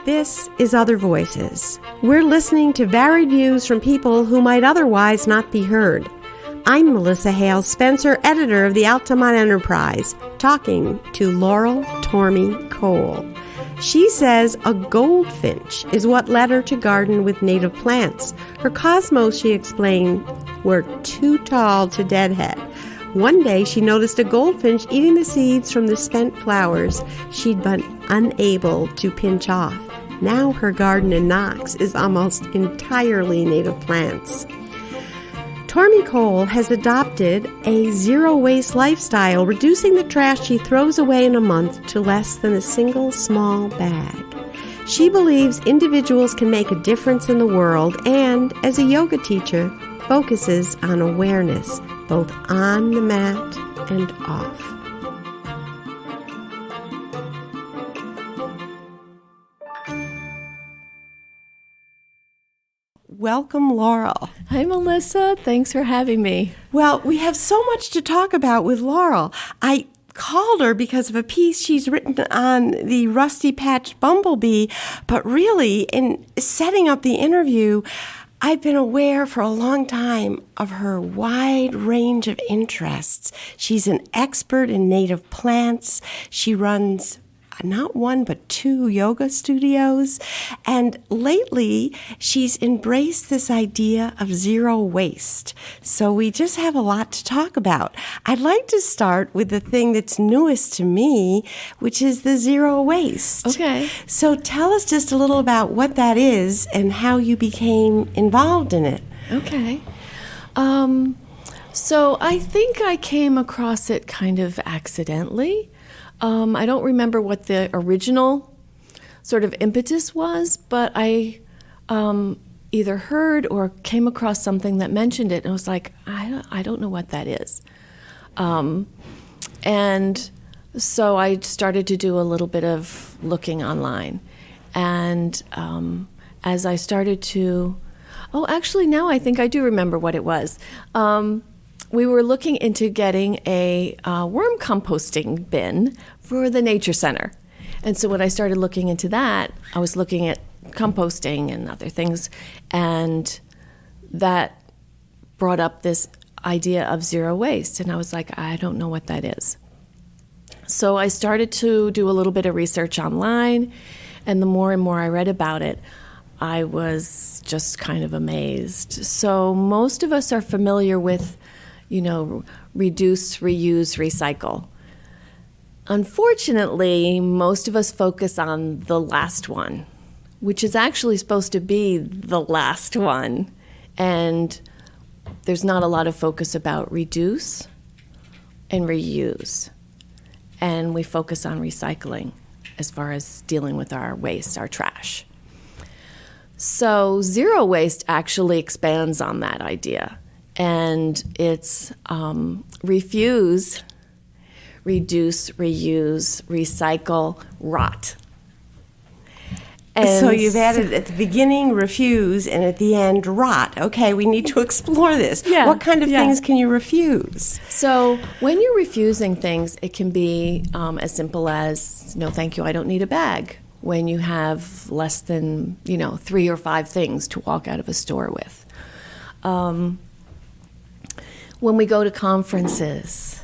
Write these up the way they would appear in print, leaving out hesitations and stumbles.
This is Other Voices. We're listening to varied views from people who might otherwise not be heard. I'm Melissa Hale Spencer, editor of the Altamont Enterprise, talking to Laurel Tormey Cole. She says a goldfinch is what led her to garden with native plants. Her cosmos, she explained, were too tall to deadhead. One day she noticed a goldfinch eating the seeds from the spent flowers she'd been unable to pinch off. Now her garden in Knox is almost entirely native plants. Tormey Cole has adopted a zero-waste lifestyle, reducing the trash she throws away in a month to less than a single small bag. She believes individuals can make a difference in the world and, as a yoga teacher, focuses on awareness, both on the mat and off. Welcome, Laurel. Hi, Melissa. Thanks for having me. Well, we have so much to talk about with Laurel. I called her because of a piece she's written on the rusty-patched bumblebee, but really, in setting up the interview, I've been aware for a long time of her wide range of interests. She's an expert in native plants. She runs not one, but 2 yoga studios. And lately, she's embraced this idea of zero waste. So we just have a lot to talk about. I'd like to start with the thing that's newest to me, which is the zero waste. Okay. So tell us just a little about what that is and how you became involved in it. Okay. So I think I came across it kind of accidentally. I don't remember what the original sort of impetus was, but I either heard or came across something that mentioned it, and I was like, I don't know what that is. And so I started to do a little bit of looking online. And as I started to, actually now I think I do remember what it was. We were looking into getting a worm composting bin for the Nature Center. And so when I started looking into that, I was looking at composting and other things, and that brought up this idea of zero waste. And I was like, I don't know what that is. So I started to do a little bit of research online, and the more and more I read about it, I was just kind of amazed. So most of us are familiar with reduce, reuse, recycle. Unfortunately, most of us focus on the last one, which is actually supposed to be the last one. And there's not a lot of focus about reduce and reuse. And we focus on recycling as far as dealing with our waste, our trash. So zero waste actually expands on that idea. And it's refuse, reduce, reuse, recycle, rot. And so you've added at the beginning refuse and at the end rot. Okay, we need to explore this. Yeah, what kind of things can you refuse? So when you're refusing things, it can be as simple as, no, thank you, I don't need a bag. When you have less than 3 or 5 things to walk out of a store with. When we go to conferences,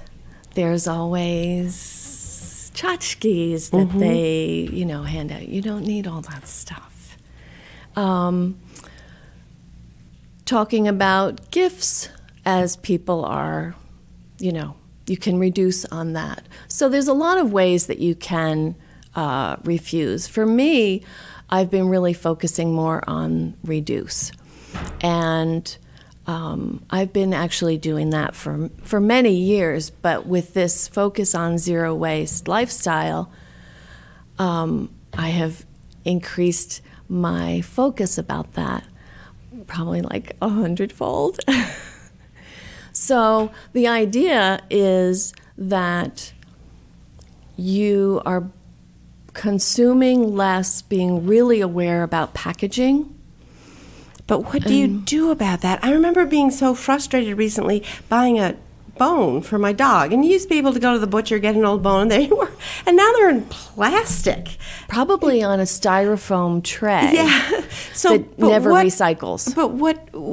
there's always tchotchkes that they, hand out. You don't need all that stuff. Talking about gifts as people are, you can reduce on that. So there's a lot of ways that you can refuse. For me, I've been really focusing more on reduce. And I've been actually doing that for many years, but with this focus on zero waste lifestyle, I have increased my focus about that probably like 100-fold. So the idea is that you are consuming less, being really aware about packaging. But what do you do about that? I remember being so frustrated recently buying a bone for my dog. And you used to be able to go to the butcher, get an old bone, and there you were. And now they're in plastic. Probably on a styrofoam tray. Yeah. So that never recycles. But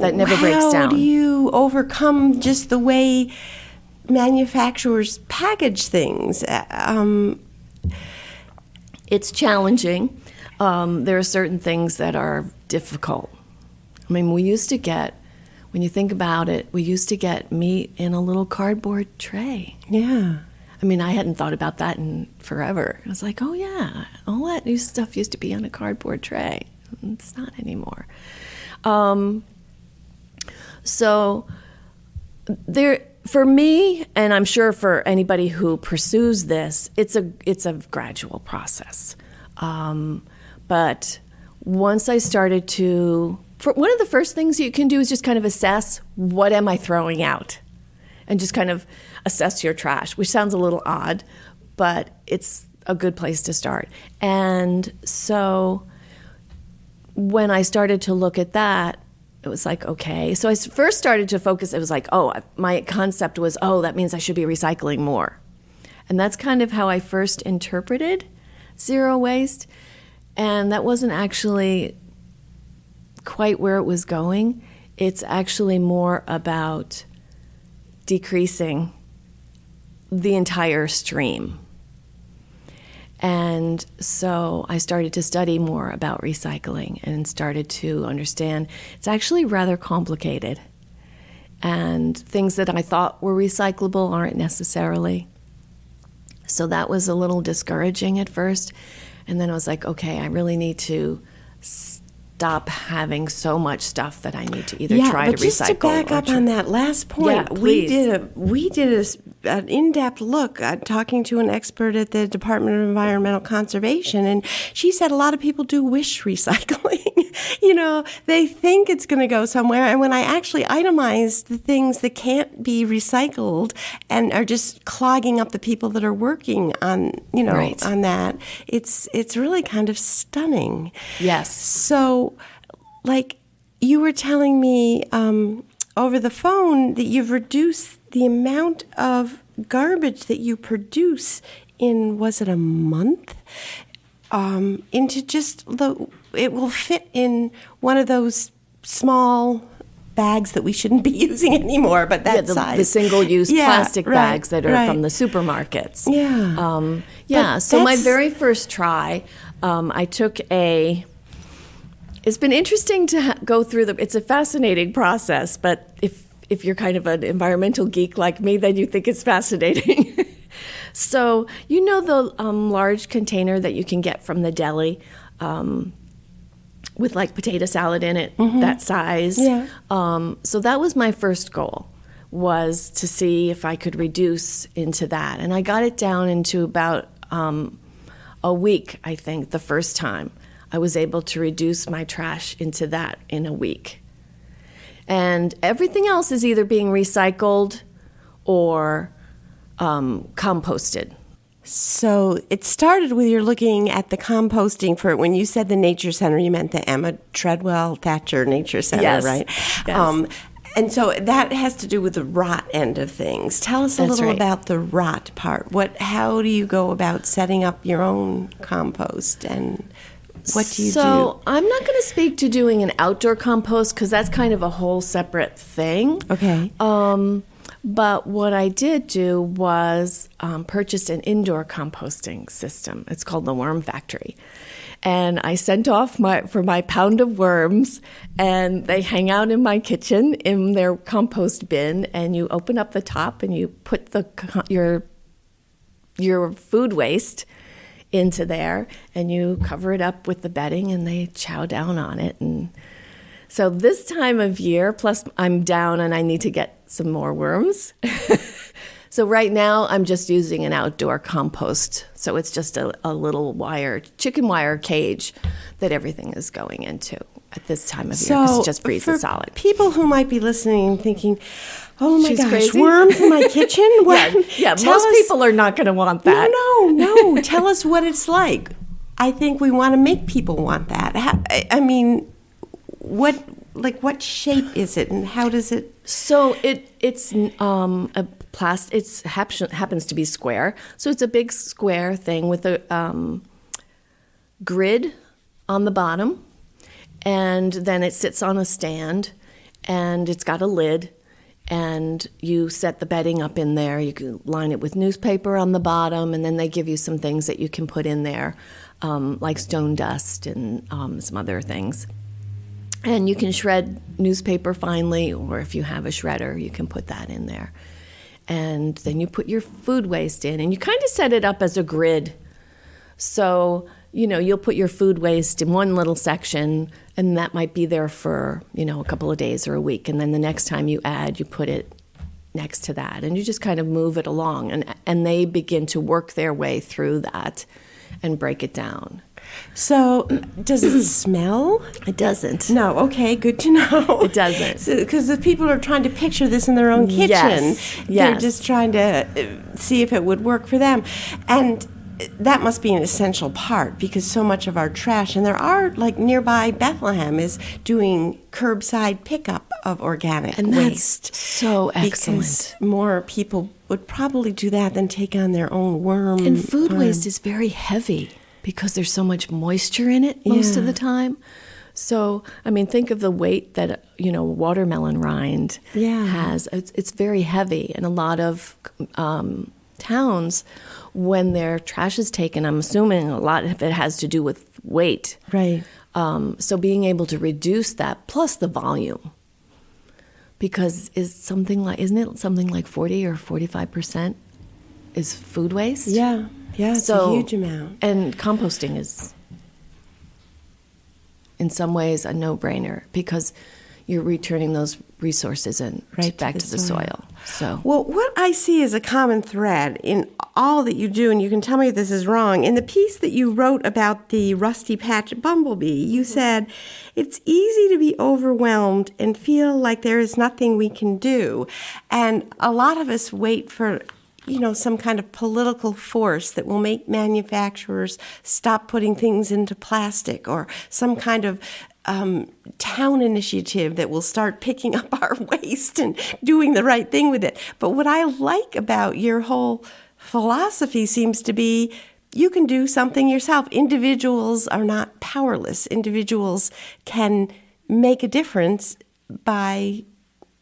that never breaks down. How do you overcome just the way manufacturers package things? It's challenging. There are certain things that are difficult. I mean, we used to get, when you think about it, we used to get meat in a little cardboard tray. Yeah. I mean, I hadn't thought about that in forever. I was like, oh yeah, all that new stuff used to be on a cardboard tray. It's not anymore. So there, for me, and I'm sure for anybody who pursues this, it's a gradual process. But once I started to, one of the first things you can do is just kind of assess, what am I throwing out? And just kind of assess your trash, which sounds a little odd, but it's a good place to start. And so when I started to look at that, it was like, okay. So I first started to focus, it was like, my concept was, that means I should be recycling more. And that's kind of how I first interpreted zero waste. And that wasn't actually quite where it was going. It's actually more about decreasing the entire stream. And so I started to study more about recycling and started to understand it's actually rather complicated. And things that I thought were recyclable aren't necessarily. So that was a little discouraging at first. And then I was like, okay, I really need to stop having so much stuff that I need to either try to recycle. Just to back up on that last point, we did an in-depth look at talking to an expert at the Department of Environmental Conservation, and she said a lot of people do wish recycling. They think it's going to go somewhere, and when I actually itemize the things that can't be recycled and are just clogging up the people that are working on, right. on that, it's really kind of stunning. Yes. So, like you were telling me over the phone that you've reduced the amount of garbage that you produce in, was it a month? Into just it will fit in one of those small bags that we shouldn't be using anymore, but that size. The single-use plastic bags that are from the supermarkets. Yeah. So my very first try, I took it's been interesting to go through it's a fascinating process, but if you're kind of an environmental geek like me, then you think it's fascinating. So, the large container that you can get from the deli with like potato salad in it, that size. Yeah. So that was my first goal, was to see if I could reduce into that. And I got it down into about a week, I think, the first time. I was able to reduce my trash into that in a week. And everything else is either being recycled or composted. So it started with you're looking at the composting for, when you said the nature center, you meant the Emma Treadwell Thacher Nature Center, right? Yes. And so that has to do with the rot end of things. Tell us a little about the rot part. How do you go about setting up your own compost, and what do you do? So I'm not going to speak to doing an outdoor compost because that's kind of a whole separate thing. Okay. But what I did do was purchase an indoor composting system. It's called the Worm Factory. And I sent off for my pound of worms, and they hang out in my kitchen in their compost bin, and you open up the top and you put your food waste into there, and you cover it up with the bedding, and they chow down on it. And so this time of year, plus I'm down and I need to get some more worms. So right now I'm just using an outdoor compost. So it's just a little chicken wire cage that everything is going into at this time of year, because it just freezes solid. People who might be listening and thinking, oh my She's gosh, crazy. Worms in my kitchen? Most people are not going to want that. No. Tell us what it's like. I think we want to make people want that. I mean, what shape is it, and how does it So it's a plastic. It happens to be square. So it's a big square thing with a grid on the bottom, and then it sits on a stand, and it's got a lid, and you set the bedding up in there. You can line it with newspaper on the bottom, and then they give you some things that you can put in there, like stone dust and some other things. And you can shred newspaper finely, or if you have a shredder, you can put that in there. And then you put your food waste in, and you kind of set it up as a grid. So, you'll put your food waste in one little section, and that might be there for, a couple of days or a week. And then the next time you add, you put it next to that. And you just kind of move it along. And they begin to work their way through that and break it down. So, does it smell? It doesn't. No. Okay, good to know. It doesn't. Because the people are trying to picture this in their own kitchen. Yes. They're just trying to see if it would work for them. And that must be an essential part, because so much of our trash, and there are, like nearby Bethlehem is doing curbside pickup of organic waste. That's so excellent. Because more people would probably do that than take on their own worm. And food waste is very heavy, because there's so much moisture in it most of the time. So, think of the weight that, watermelon rind has. It's very heavy. And a lot of towns, when their trash is taken, I'm assuming a lot of it has to do with weight. Right. So being able to reduce that, plus the volume, because isn't it something like 40 or 45% is food waste? Yeah. Yeah, it's a huge amount. And composting is, in some ways, a no-brainer, because you're returning those resources back to the soil. So, well, what I see as a common thread in all that you do, and you can tell me if this is wrong, in the piece that you wrote about the rusty patch bumblebee, you said, it's easy to be overwhelmed and feel like there is nothing we can do. And a lot of us wait for some kind of political force that will make manufacturers stop putting things into plastic, or some kind of town initiative that will start picking up our waste and doing the right thing with it. But what I like about your whole philosophy seems to be you can do something yourself. Individuals are not powerless. Individuals can make a difference by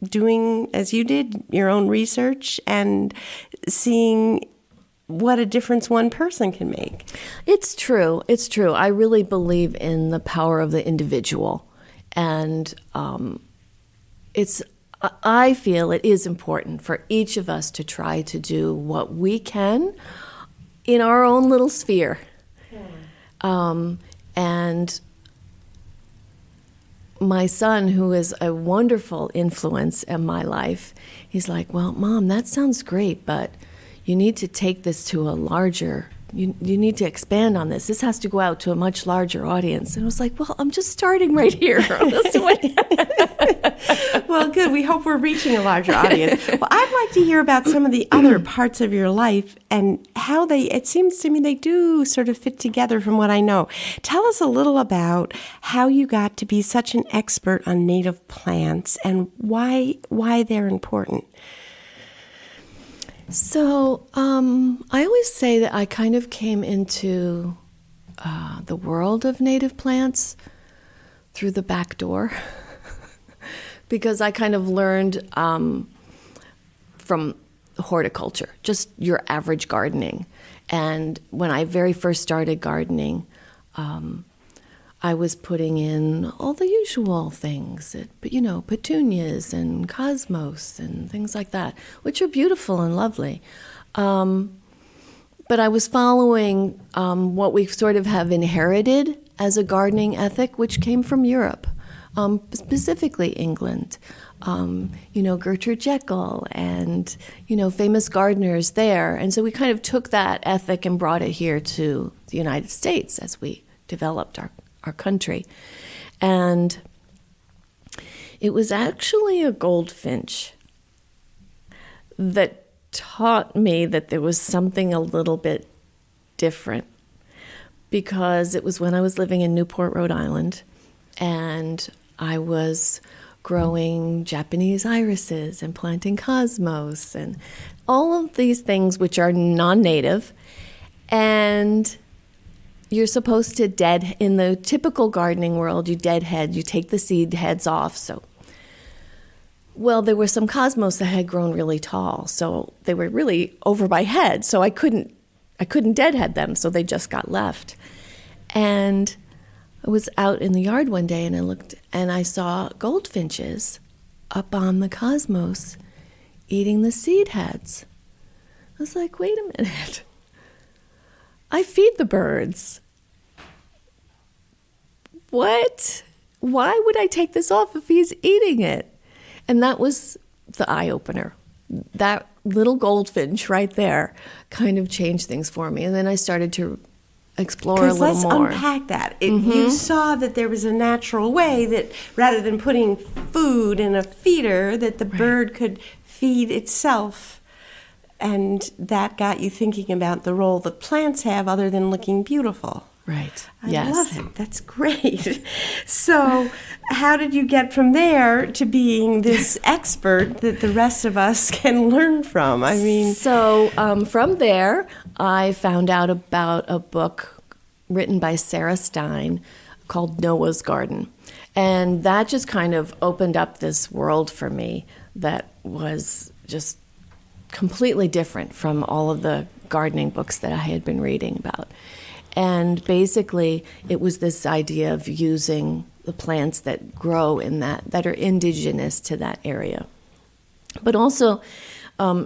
doing, as you did, your own research and seeing what a difference one person can make. It's true. It's true. I really believe in the power of the individual. And I feel it is important for each of us to try to do what we can in our own little sphere. And my son, who is a wonderful influence in my life, he's like, well, Mom, that sounds great, but you need to take this to a larger, you need to expand on this. This has to go out to a much larger audience. And I was like, well, I'm just starting right here. Well, good. We hope we're reaching a larger audience. Well, I'd like to hear about some of the other parts of your life and how it seems to me they do sort of fit together from what I know. Tell us a little about how you got to be such an expert on native plants and why they're important. So I always say that I kind of came into the world of native plants through the back door because I kind of learned from horticulture, just your average gardening. And when I very first started gardening, I was putting in all the usual things, petunias and cosmos and things like that, which are beautiful and lovely. But I was following what we sort of have inherited as a gardening ethic, which came from Europe, specifically England. Gertrude Jekyll and, famous gardeners there. And so we kind of took that ethic and brought it here to the United States as we developed our country. And it was actually a goldfinch that taught me that there was something a little bit different, because it was when I was living in Newport, Rhode Island, and I was growing Japanese irises and planting cosmos and all of these things which are non-native. And you're supposed to in the typical gardening world, you deadhead, you take the seed heads off. Well, there were some cosmos that had grown really tall, so they were really over my head, so I couldn't deadhead them, so they just got left. And I was out in the yard one day and I looked and I saw goldfinches up on the cosmos eating the seed heads. I was like, wait a minute. I feed the birds. What? Why would I take this off if he's eating it? And that was the eye-opener. That little goldfinch right there kind of changed things for me. And then I started to explore a little more. Let's unpack that. You saw that there was a natural way that rather than putting food in a feeder, that the bird could feed itself. And that got you thinking about the role that plants have other than looking beautiful. Right. I love it. That's great. So how did you get from there to being this expert that the rest of us can learn from? I mean, so from there, I found out about a book written by Sarah Stein called Noah's Garden. And that just kind of opened up this world for me that was just completely different from all of the gardening books that I had been reading about. And basically, it was this idea of using the plants that grow in that are indigenous to that area. But also,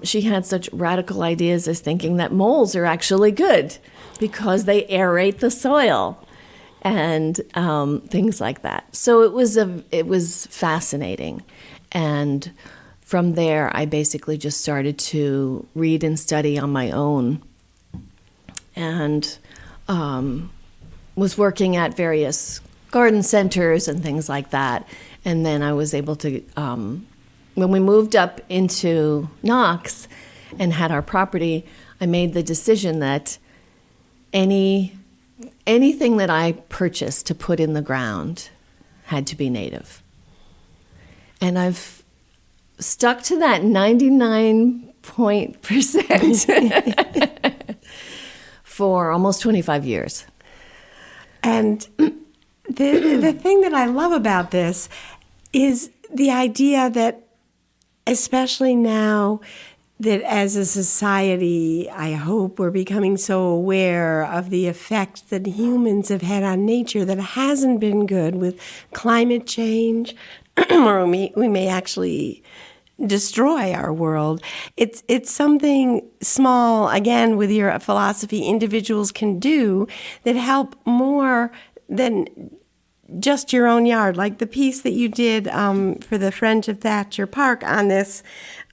she had such radical ideas as thinking that moles are actually good because they aerate the soil and things like that. So it was fascinating. And from there, I basically just started to read and study on my own. And was working at various garden centers and things like that. And then I was able to, when we moved up into Knox and had our property, I made the decision that anything that I purchased to put in the ground had to be native. And I've stuck to that 99% for almost 25 years. And the thing that I love about this is the idea that, especially now that as a society, I hope we're becoming so aware of the effects that humans have had on nature that hasn't been good with climate change, or we may actually destroy our world. It's something small, again, with your philosophy, individuals can do that help more than just your own yard. Like the piece that you did for the Friends of Thacher Park on this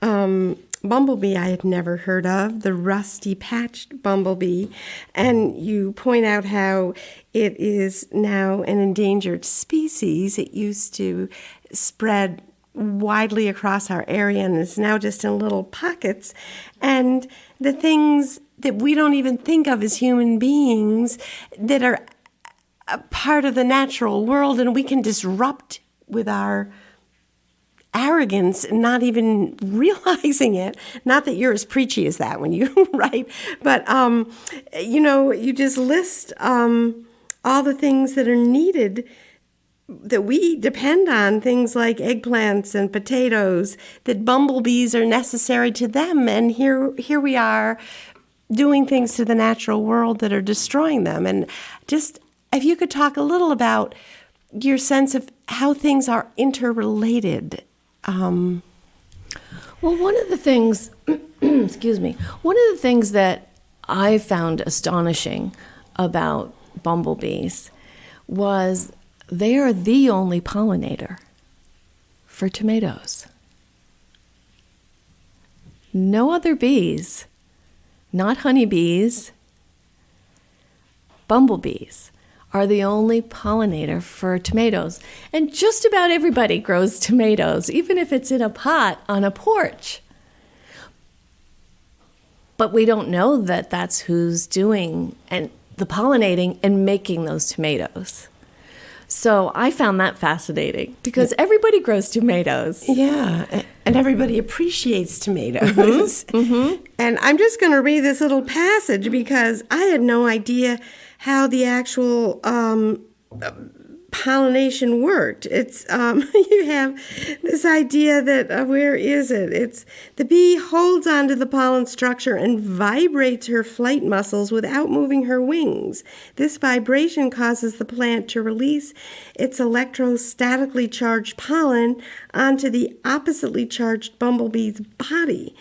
bumblebee I had never heard of, the rusty patched bumblebee. And you point out how it is now an endangered species. It used to spread widely across our area and is now just in little pockets. And the things that we don't even think of as human beings that are a part of the natural world, and we can disrupt with our arrogance and not even realizing it. Not that you're as preachy as that when you write, but you just list all the things that are needed that we depend on, things like eggplants and potatoes, that bumblebees are necessary to them. And here we are doing things to the natural world that are destroying them. And just, if you could talk a little about your sense of how things are interrelated. Well, one of the things, excuse me, one of the things that I found astonishing about bumblebees was they are the only pollinator for tomatoes. No other bees, not honeybees, bumblebees are the only pollinator for tomatoes. And just about everybody grows tomatoes, even if it's in a pot on a porch. But we don't know that that's who's doing and the pollinating and making those tomatoes. So I found that fascinating because everybody grows tomatoes. Yeah, and everybody appreciates tomatoes. And I'm just going to read this little passage because I had no idea how the actual pollination worked. It's you have this idea that where is it? It's the bee holds onto the pollen structure and vibrates her flight muscles without moving her wings. This vibration causes the plant to release its electrostatically charged pollen onto the oppositely charged bumblebee's body.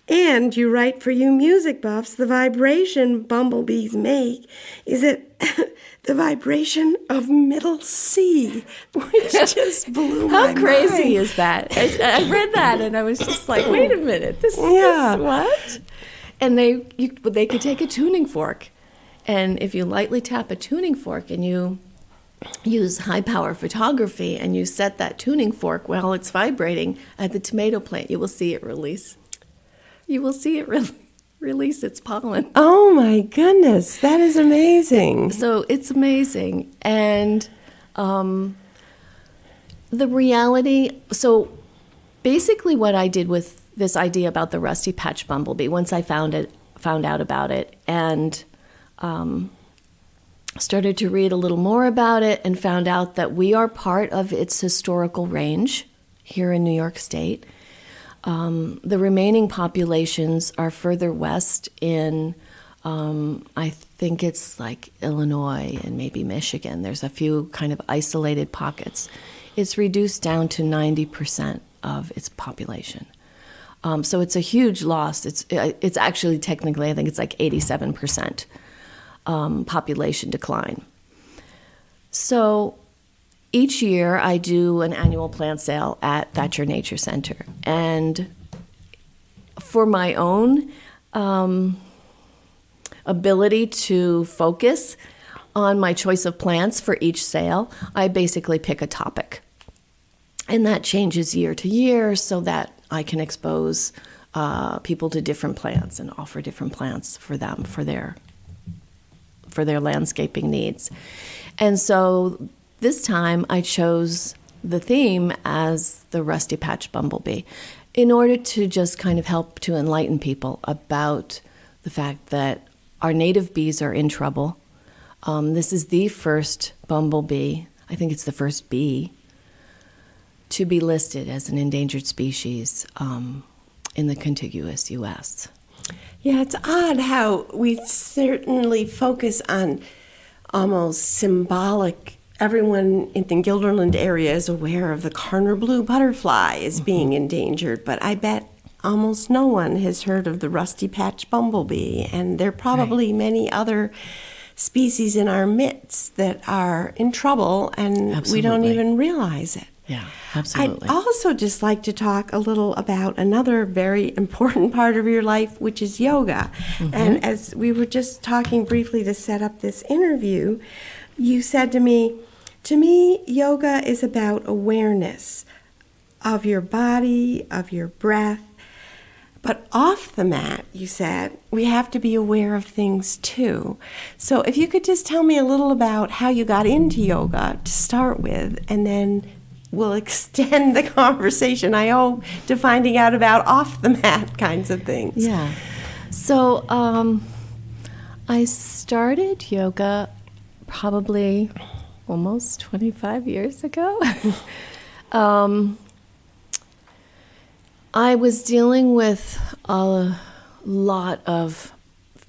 And you write, for you music buffs, the vibration bumblebees make is the vibration of middle C, which just blew my mind. How crazy is that? I read that and I was just like, wait a minute, this what? And they could take a tuning fork, and if you lightly tap a tuning fork and you use high power photography and you set that tuning fork while it's vibrating at the tomato plant, you will see it release. You will see it release its pollen. Oh my goodness, that is amazing. So it's amazing. And the reality, so basically what I did with this idea about the rusty patch bumblebee, once I found out about it and started to read a little more about it and found out that we are part of its historical range here in New York State. The remaining populations are further west in, I think it's like Illinois and maybe Michigan. There's a few kind of isolated pockets. It's reduced down to 90% of its population. So it's a huge loss. It's actually technically, I think it's like 87% population decline. So each year, I do an annual plant sale at Thacher Nature Center. And for my own ability to focus on my choice of plants for each sale, I basically pick a topic. And that changes year to year so that I can expose people to different plants and offer different plants for them, for their landscaping needs. And so this time I chose the theme as the rusty patch bumblebee in order to just kind of help to enlighten people about the fact that our native bees are in trouble. This is the first bumblebee, I think it's the first bee, to be listed as an endangered species in the contiguous U.S. Yeah, it's odd how we certainly focus on almost symbolic. Everyone in the Guilderland area is aware of the Carner blue butterfly as being endangered, but I bet almost no one has heard of the rusty patch bumblebee, and there are probably many other species in our midst that are in trouble, and we don't even realize it. Yeah, absolutely. I'd also just like to talk a little about another very important part of your life, which is yoga. And as we were just talking briefly to set up this interview, you said to me, yoga is about awareness of your body, of your breath. But off the mat, you said, we have to be aware of things too. So if you could just tell me a little about how you got into yoga to start with, and then we'll extend the conversation, I hope, to finding out about off the mat kinds of things. Yeah. So I started yoga probably almost 25 years ago. I was dealing with a lot of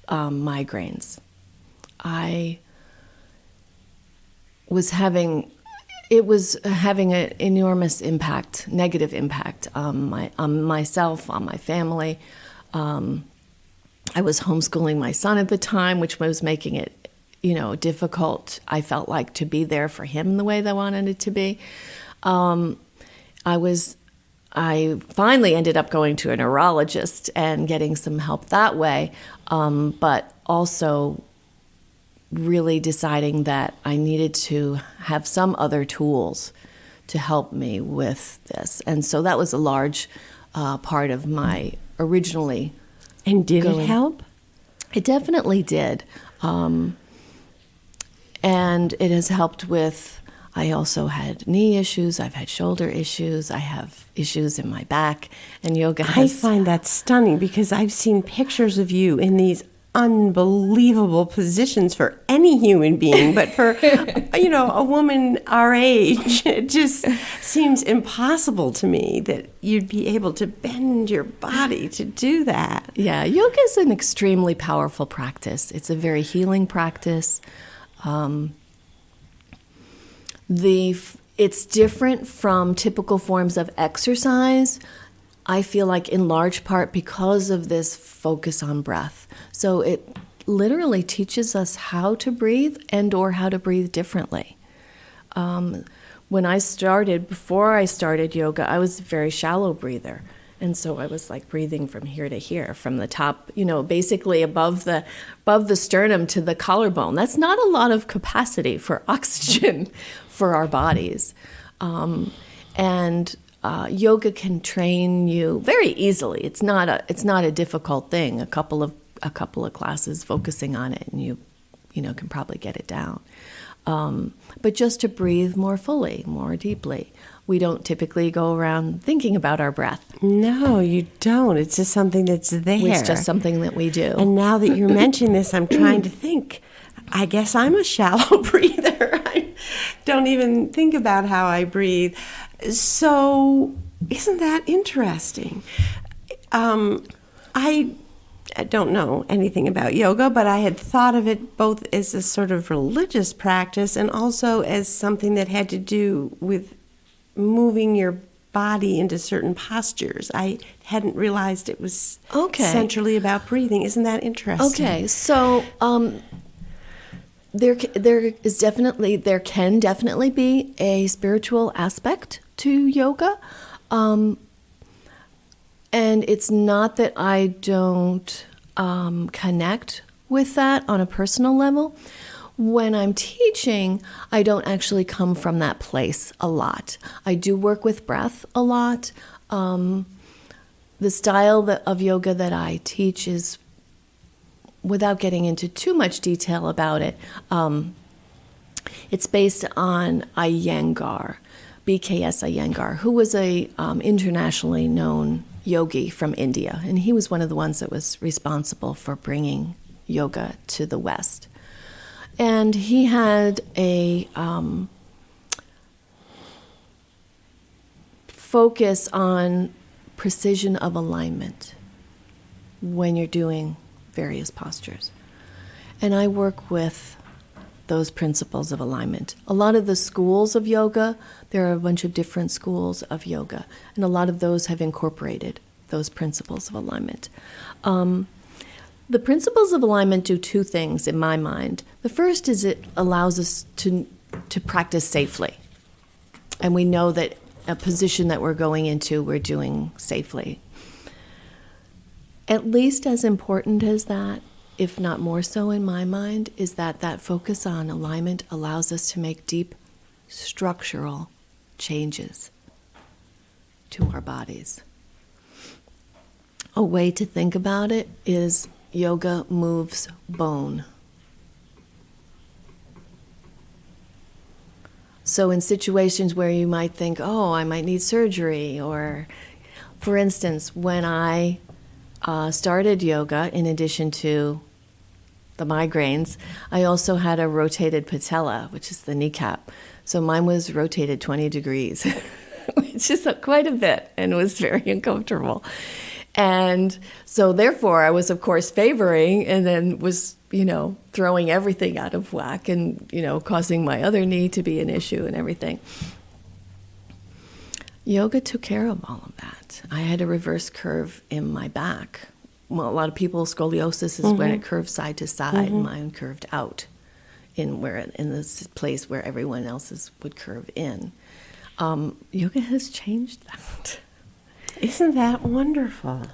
migraines. I was having an enormous impact, negative impact on myself, on my family. I was homeschooling my son at the time, which was making it, difficult, I felt like, to be there for him the way that I wanted it to be. I finally ended up going to a neurologist and getting some help that way, but also really deciding that I needed to have some other tools to help me with this. And so that was a large part of my originally. And did it help? It definitely did. And it has helped with, I also had knee issues. I've had shoulder issues. I have issues in my back. And yoga I find that stunning because I've seen pictures of you in these unbelievable positions for any human being, but for a woman our age, it just seems impossible to me that you'd be able to bend your body to do that. Yeah, yoga is an extremely powerful practice. It's a very healing practice. It's different from typical forms of exercise, I feel like, in large part because of this focus on breath. So it literally teaches us how to breathe and or how to breathe differently. Before I started yoga, I was a very shallow breather. And so I was like breathing from here to here, from the top, basically above the sternum to the collarbone. That's not a lot of capacity for oxygen for our bodies. Yoga can train you very easily. It's not a difficult thing. A couple of classes focusing on it, and you can probably get it down. But just to breathe more fully, more deeply. We don't typically go around thinking about our breath. No, you don't. It's just something that's there. It's just something that we do. And now that you're mentioning this, I'm trying to think. I guess I'm a shallow breather. I don't even think about how I breathe. So isn't that interesting? I don't know anything about yoga, but I had thought of it both as a sort of religious practice and also as something that had to do with moving your body into certain postures. I hadn't realized it was centrally about breathing. Isn't that interesting? Okay, so there can definitely be a spiritual aspect to yoga, and it's not that I don't connect with that on a personal level. When I'm teaching, I don't actually come from that place a lot. I do work with breath a lot. The style of yoga that I teach is, without getting into too much detail about it, it's based on Iyengar, BKS Iyengar, who was a internationally known yogi from India. And he was one of the ones that was responsible for bringing yoga to the West. And he had a focus on precision of alignment when you're doing various postures. And I work with those principles of alignment. A lot of the schools of yoga, there are a bunch of different schools of yoga, and a lot of those have incorporated those principles of alignment. The principles of alignment do two things in my mind. The first is it allows us to practice safely. And we know that a position that we're going into, we're doing safely. At least as important as that, if not more so in my mind, is that focus on alignment allows us to make deep structural changes to our bodies. A way to think about it is yoga moves bone. So in situations where you might think, I might need surgery, or for instance, when I started yoga, in addition to the migraines, I also had a rotated patella, which is the kneecap. So mine was rotated 20 degrees, which is quite a bit, and was very uncomfortable. And so therefore I was, of course, favoring, and then was, throwing everything out of whack and, causing my other knee to be an issue and everything. Yoga took care of all of that. I had a reverse curve in my back. Well, a lot of people, scoliosis is when it curves side to side, and mine curved out in this place where everyone else's would curve in. Yoga has changed that. Isn't that wonderful?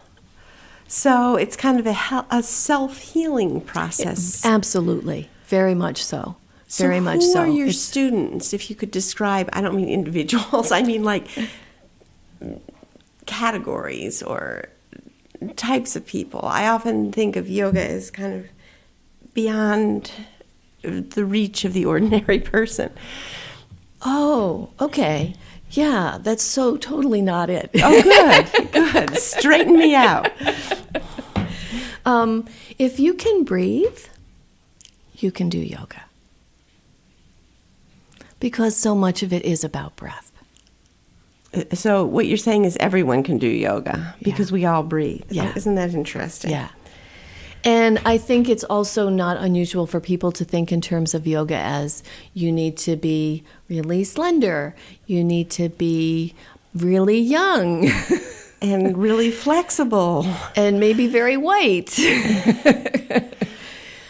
So it's kind of a self-healing process. Absolutely. Very much so. Very much so. Who are your students, if you could describe? I don't mean individuals. I mean like categories or types of people. I often think of yoga as kind of beyond the reach of the ordinary person. Oh, okay. Yeah, that's so totally not it. Oh, good. Straighten me out. If you can breathe, you can do yoga. Because so much of it is about breath. So what you're saying is everyone can do yoga because we all breathe. Yeah. Isn't that interesting? Yeah. And I think it's also not unusual for people to think in terms of yoga as you need to be really slender, you need to be really young. And really flexible. And maybe very white.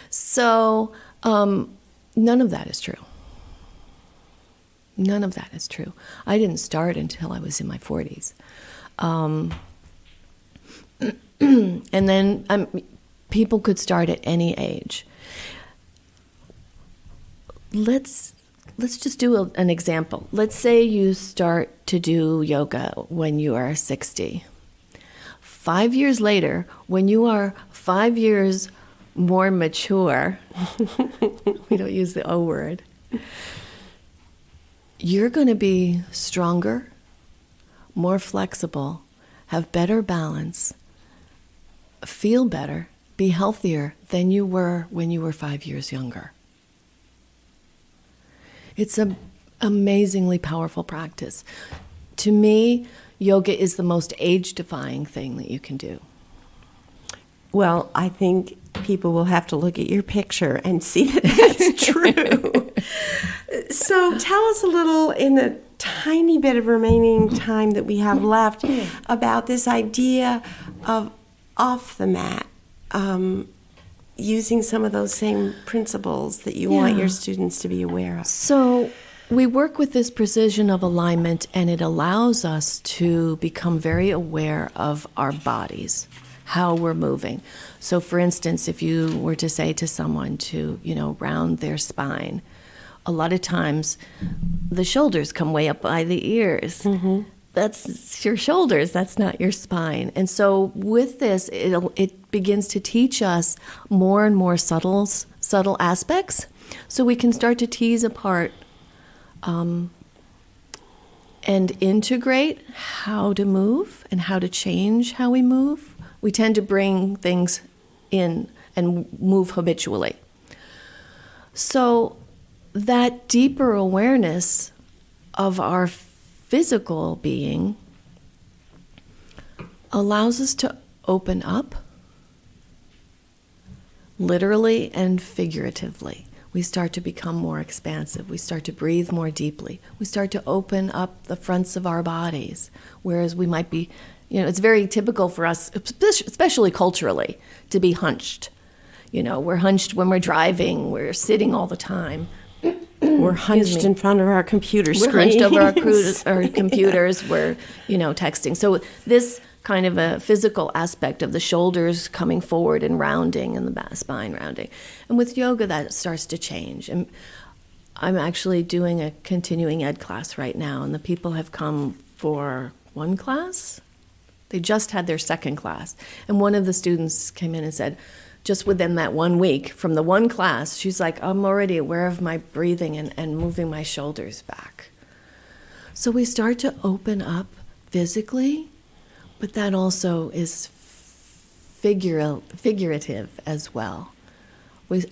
So none of that is true. None of that is true. I didn't start until I was in my 40s. And then people could start at any age. Let's just do an example. Let's say you start to do yoga when you are 60. 5 years later, when you are 5 years more mature, we don't use the O word, you're going to be stronger, more flexible, have better balance, feel better, be healthier than you were when you were 5 years younger. It's an amazingly powerful practice. To me, yoga is the most age-defying thing that you can do. Well, I think people will have to look at your picture and see that that's true. So tell us a little, in the tiny bit of remaining time that we have left, about this idea of off the mat, using some of those same principles that you want your students to be aware of. So we work with this precision of alignment, and it allows us to become very aware of our bodies, how we're moving. So for instance, if you were to say to someone to, round their spine, a lot of times the shoulders come way up by the ears. Mm-hmm. That's your shoulders, that's not your spine. And so with this, it begins to teach us more and more subtle aspects, so we can start to tease apart and integrate how to move and how to change how we move. We tend to bring things in and move habitually. So that deeper awareness of our physical being allows us to open up, literally and figuratively. We start to become more expansive. We start to breathe more deeply. We start to open up the fronts of our bodies, whereas we might be, it's very typical for us, especially culturally, to be hunched. We're hunched when we're driving, we're sitting all the time. We're hunched in front of our computer screens. We're hunched over our computers. We're, texting. So this kind of a physical aspect of the shoulders coming forward and rounding and the spine rounding. And with yoga, that starts to change. And I'm actually doing a continuing ed class right now, and the people have come for one class. They just had their second class. And one of the students came in and said, just within that 1 week, from the one class, she's like, I'm already aware of my breathing and moving my shoulders back. So we start to open up physically, but that also is figurative as well.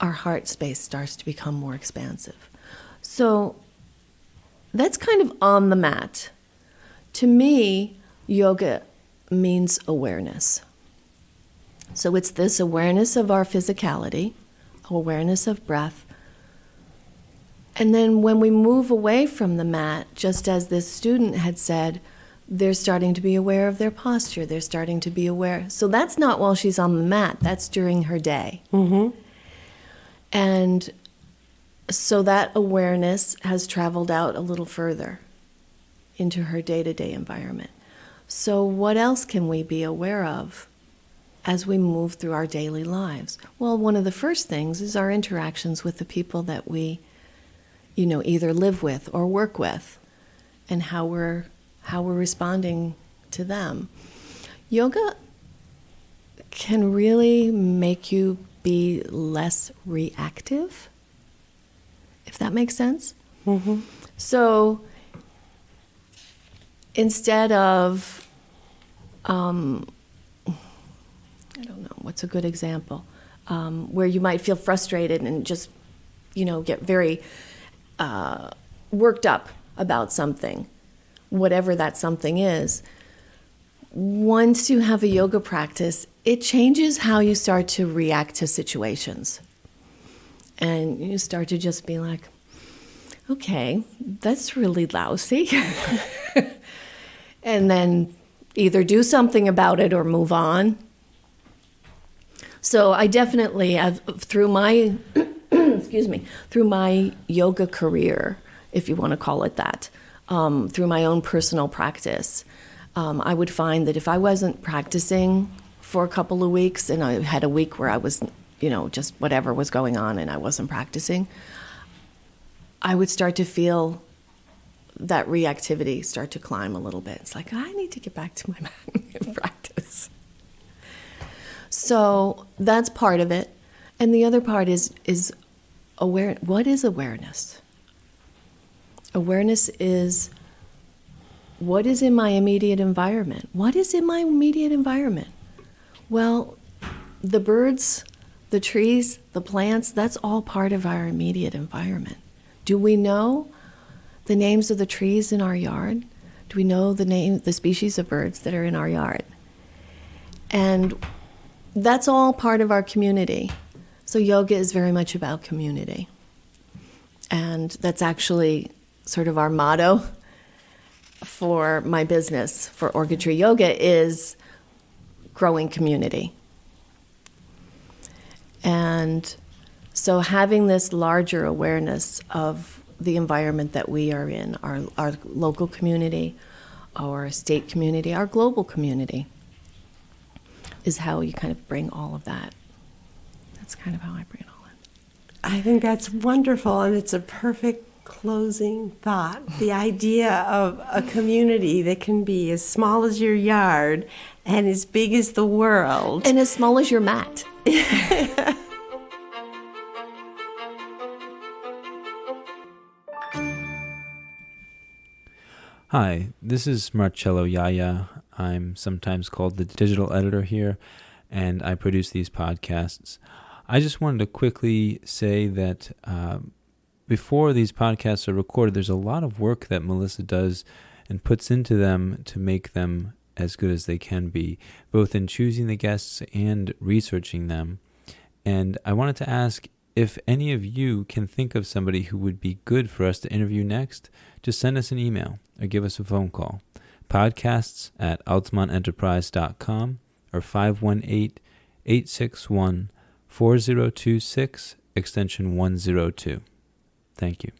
Our heart space starts to become more expansive. So that's kind of on the mat. To me, yoga means awareness. So it's this awareness of our physicality, awareness of breath. And then when we move away from the mat, just as this student had said, they're starting to be aware of their posture. They're starting to be aware. So that's not while she's on the mat. That's during her day. Mm-hmm. And so that awareness has traveled out a little further into her day-to-day environment. So what else can we be aware of as we move through our daily lives? Well, one of the first things is our interactions with the people that we, either live with or work with, and how we're responding to them. Yoga can really make you be less reactive, if that makes sense. Mm-hmm. So instead of, I don't know, what's a good example? Where you might feel frustrated and just, get very worked up about something, whatever that something is. Once you have a yoga practice, it changes how you start to react to situations. And you start to just be like, okay, that's really lousy. And then either do something about it or move on. So I definitely have, through my through my yoga career, if you want to call it that, through my own personal practice, I would find that if I wasn't practicing for a couple of weeks and I had a week where I was, just whatever was going on and I wasn't practicing, I would start to feel that reactivity start to climb a little bit. It's like, I need to get back to my practice. So that's part of it. And the other part is aware. What is awareness? Awareness is what is in my immediate environment. What is in my immediate environment? Well, the birds, the trees, the plants, that's all part of our immediate environment. Do we know the names of the trees in our yard? Do we know the species of birds that are in our yard? And that's all part of our community. So yoga is very much about community. And that's actually sort of our motto for my business, for Orchid Tree Yoga, is growing community. And so having this larger awareness of the environment that we are in, our local community, our state community, our global community, is how you kind of bring all of that. That's kind of how I bring it all in. I think that's wonderful, and it's a perfect closing thought. The idea of a community that can be as small as your yard and as big as the world. And as small as your mat. Hi, this is Marcello Yaya. I'm sometimes called the digital editor here, and I produce these podcasts. I just wanted to quickly say that before these podcasts are recorded, there's a lot of work that Melissa does and puts into them to make them as good as they can be, both in choosing the guests and researching them. And I wanted to ask if any of you can think of somebody who would be good for us to interview next. Just send us an email or give us a phone call. podcasts@altamonenterprise.com or 518-861-4026, extension 102. Thank you.